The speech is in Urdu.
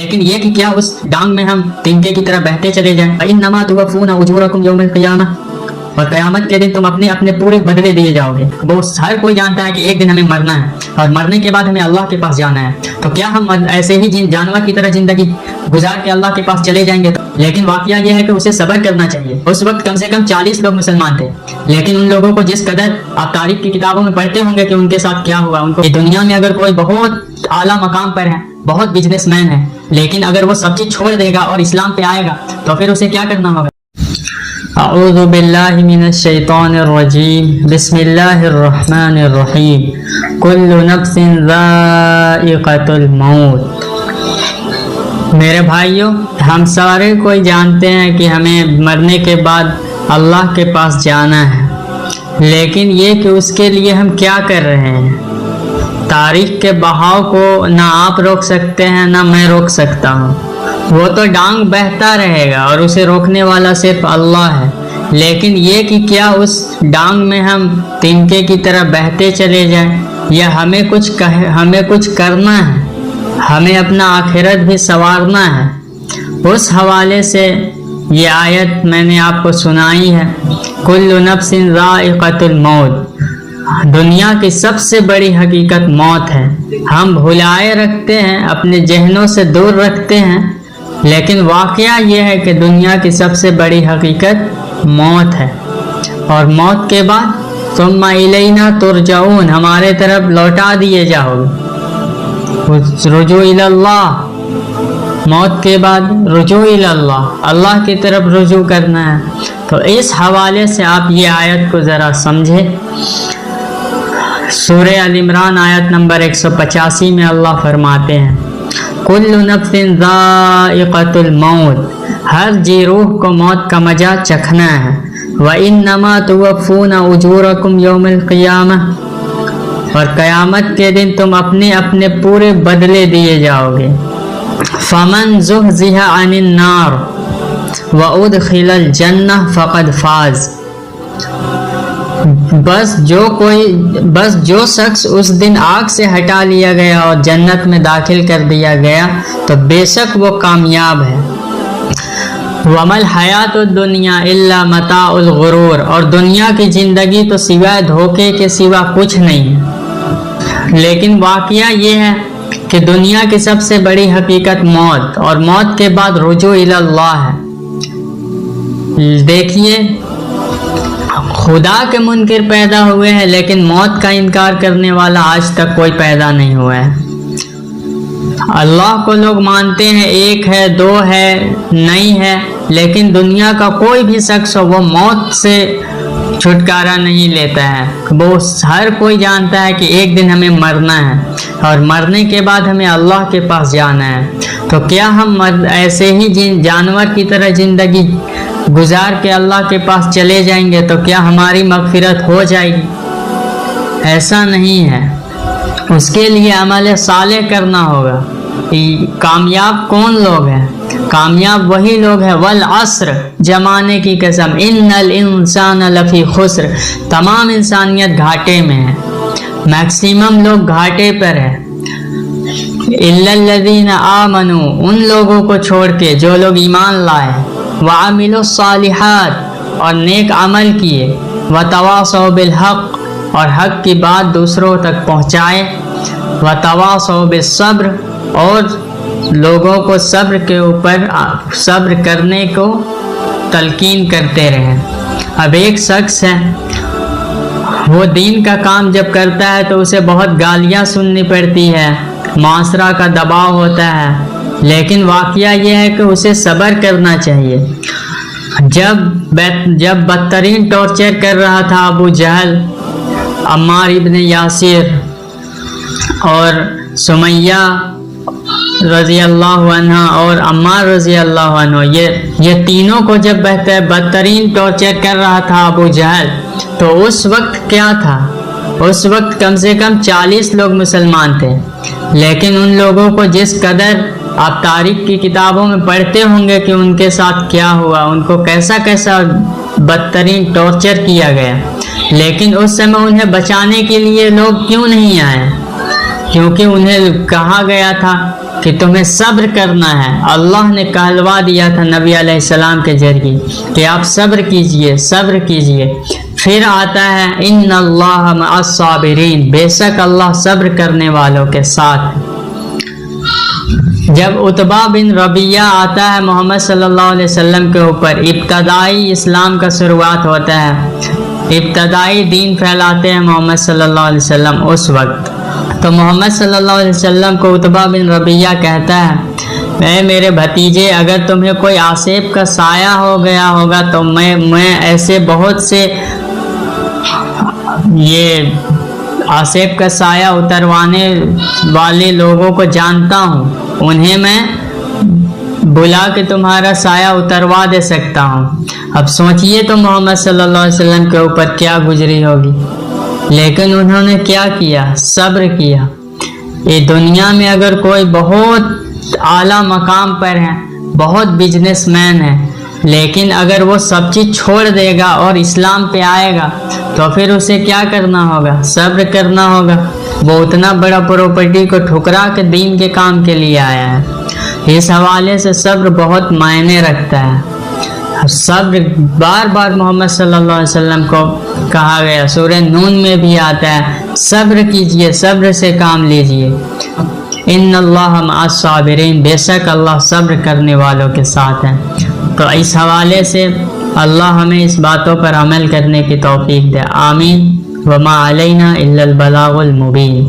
لیکن یہ کہ کیا اس ڈانگ میں ہم تنکے کی طرح بہتے چلے جائیں. فَإِنَّمَا تُوَفُّونَ أُجُورَكُمْ يَوْمَ الْقِيَامَةِ، اور قیامت کے دن تم اپنے پورے بدلے دیے جاؤ گے. وہ ہر کوئی جانتا ہے کہ ایک دن ہمیں مرنا ہے اور مرنے کے بعد ہمیں اللہ کے پاس جانا ہے. تو کیا ہم ایسے ہی جانور کی طرح زندگی گزار کے اللہ کے پاس چلے جائیں گے؟ لیکن واقعہ یہ ہے کہ اسے صبر کرنا چاہیے. اس وقت کم سے کم 40 لوگ مسلمان تھے، لیکن ان لوگوں کو جس قدر آپ تاریخ کی کتابوں میں پڑھتے ہوں گے کہ ان کے ساتھ کیا ہوا. ان کو دنیا میں اگر کوئی بہت اعلیٰ مقام پر ہے، بہت بزنس مین ہے، لیکن اگر وہ سب چیز چھوڑ دے گا اور اسلام پہ آئے گا تو پھر اسے کیا کرنا ہوگا؟ اعوذ باللہ من الشیطان الرجیم، بسم اللہ الرحمن الرحیم، کل نفس ذائقۃ الموت. میرے بھائیوں، ہم سارے کوئی جانتے ہیں کہ ہمیں مرنے کے بعد اللہ کے پاس جانا ہے، لیکن یہ کہ اس کے لیے ہم کیا کر رہے ہیں؟ تاریخ کے بہاؤ کو نہ آپ روک سکتے ہیں نہ میں روک سکتا ہوں. وہ تو ڈانگ بہتا رہے گا اور اسے روکنے والا صرف اللہ ہے. لیکن یہ کہ کیا اس ڈانگ میں ہم تنکے کی طرح بہتے چلے جائیں یا ہمیں کچھ کرنا ہے، ہمیں اپنا آخرت بھی سنوارنا ہے. اس حوالے سے یہ آیت میں نے آپ کو سنائی ہے. کل نفس ذائقۃ الموت. دنیا کی سب سے بڑی حقیقت موت ہے. ہم بھلائے رکھتے ہیں، اپنے ذہنوں سے دور رکھتے ہیں، لیکن واقعہ یہ ہے کہ دنیا کی سب سے بڑی حقیقت موت ہے. اور موت کے بعد ثم الینا ترجعون، ہمارے طرف لوٹا دیے جاؤ گے. رجوع الی اللہ، موت کے بعد رجوع الی اللہ، اللہ کی طرف رجوع کرنا ہے. تو اس حوالے سے آپ یہ آیت کو ذرا سمجھیں. سورہ ال عمران آیت نمبر 185 میں اللہ فرماتے ہیں کل نفس ذائقۃ الموت، ہر جی روح کو موت کا مزہ چکھنا ہے. وَإِنَّمَا تُوَفُّونَ أُجُورَكُمْ يَوْمَ الْقِيَامَةِ، اور قیامت کے دن تم اپنے پورے بدلے دیے جاؤ گے. فَمَنْ زُحْزِحَ عَنِ النَّارِ وَأُدْخِلَ الْجَنَّةَ فَقَدْ فَازَ. بس جو شخص اس دن آگ سے ہٹا لیا گیا اور جنت میں داخل کر دیا گیا تو بے شک وہ کامیاب ہے. وَمَا الْحَيَاةُ الدُّنْيَا إِلَّا مَتَاعُ الْغُرُورِ، اور دنیا کی زندگی تو سوائے دھوکے کے سوا کچھ نہیں ہے. لیکن واقعہ یہ ہے کہ دنیا کی سب سے بڑی حقیقت موت، اور موت کے بعد رجوع الی اللہ ہے. دیکھیے، خدا کے منکر پیدا ہوئے ہیں لیکن موت کا انکار کرنے والا آج تک کوئی پیدا نہیں ہوا ہے. اللہ کو لوگ مانتے ہیں ایک ہے، دو ہے، نہیں ہے، لیکن دنیا کا کوئی بھی شخص ہو وہ موت سے چھٹکارا نہیں لیتا ہے. وہ ہر کوئی جانتا ہے کہ ایک دن ہمیں مرنا ہے اور مرنے کے بعد ہمیں اللہ کے پاس جانا ہے. تو کیا ہم ایسے ہی جانور کی طرح زندگی گزار کے اللہ کے پاس چلے جائیں گے تو کیا ہماری مغفرت ہو جائے گی؟ ایسا نہیں ہے. اس کے لیے عمل صالح کرنا ہوگا. کامیاب کون لوگ ہیں؟ کامیاب وہی لوگ ہیں والعصر، زمانے کی قسم، ان الانسان لفی خسر، تمام انسانیت گھاٹے میں ہے. میکسیمم لوگ گھاٹے پر ہے. الا الذین آمنوا، ان لوگوں کو چھوڑ کے جو لوگ ایمان لائے، وعملوا الصالحات، اور نیک عمل کیے، وتواصوا بالحق، اور حق کی بات دوسروں تک پہنچائے، وتواصوا بالصبر، اور لوگوں کو صبر کے اوپر صبر کرنے کو تلقین کرتے رہے. اب ایک شخص ہے، وہ دین کا کام جب کرتا ہے تو اسے بہت گالیاں سننی پڑتی ہے، معاشرہ کا دباؤ ہوتا ہے، لیکن واقعہ یہ ہے کہ اسے صبر کرنا چاہیے. جب بدترین ٹارچر کر رہا تھا ابو جہل، عمار ابن یاسر اور سمیہ رضی اللہ عنہ اور عمار رضی اللہ عنہ، یہ تینوں کو جب بدترین ٹارچر کر رہا تھا ابو جہل، تو اس وقت کیا تھا؟ اس وقت کم سے کم 40 لوگ مسلمان تھے. لیکن ان لوگوں کو جس قدر آپ تاریخ کی کتابوں میں پڑھتے ہوں گے کہ ان کے ساتھ کیا ہوا، ان کو کیسا بدترین ٹارچر کیا گیا، لیکن اس سمے انہیں بچانے کے لیے لوگ کیوں نہیں آئے؟ کیونکہ انہیں کہا گیا تھا کہ تمہیں صبر کرنا ہے. اللہ نے کہلوا دیا تھا نبی علیہ السلام کے ذریعے کہ آپ صبر کیجئے، صبر کیجئے. پھر آتا ہے ان اللہ مع الصابرین، بے شک اللہ صبر کرنے والوں کے ساتھ. جب عتبہ بن ربیعہ آتا ہے محمد صلی اللہ علیہ وسلم کے اوپر، ابتدائی اسلام کا شروعات ہوتا ہے، ابتدائی دین پھیلاتے ہیں محمد صلی اللہ علیہ وسلم اس وقت. تو محمد صلی اللہ علیہ وسلم کو عتبہ بن ربیعہ کہتا ہے اے میرے بھتیجے، اگر تمہیں کوئی آصف کا سایہ ہو گیا ہوگا تو میں ایسے بہت سے یہ آصف کا سایہ اتروانے والے لوگوں کو جانتا ہوں، انہیں میں بلا کے تمہارا سایہ اتروا دے سکتا ہوں. اب سوچئے تو محمد صلی اللہ علیہ وسلم کے اوپر کیا گزری ہوگی، لیکن انہوں نے کیا کیا؟ صبر کیا. یہ دنیا میں اگر کوئی بہت اعلیٰ مقام پر ہے، بہت بزنس مین ہے، لیکن اگر وہ سب چیز چھوڑ دے گا اور اسلام پہ آئے گا تو پھر اسے کیا کرنا ہوگا؟ صبر کرنا ہوگا. وہ اتنا بڑا پراپرٹی کو ٹھکرا کے دین کے کام کے لیے آیا ہے. اس حوالے سے صبر بہت معنی رکھتا ہے. صبر بار بار محمد صلی اللہ علیہ وسلم کو کہا گیا، سورہ نون میں بھی آتا ہے صبر کیجئے، صبر سے کام لیجئے. ان اللہ مع الصابرین، بے شک اللہ صبر کرنے والوں کے ساتھ ہیں. تو اس حوالے سے اللہ ہمیں اس باتوں پر عمل کرنے کی توفیق دے. آمین. وما علینا الا البلاغ المبین.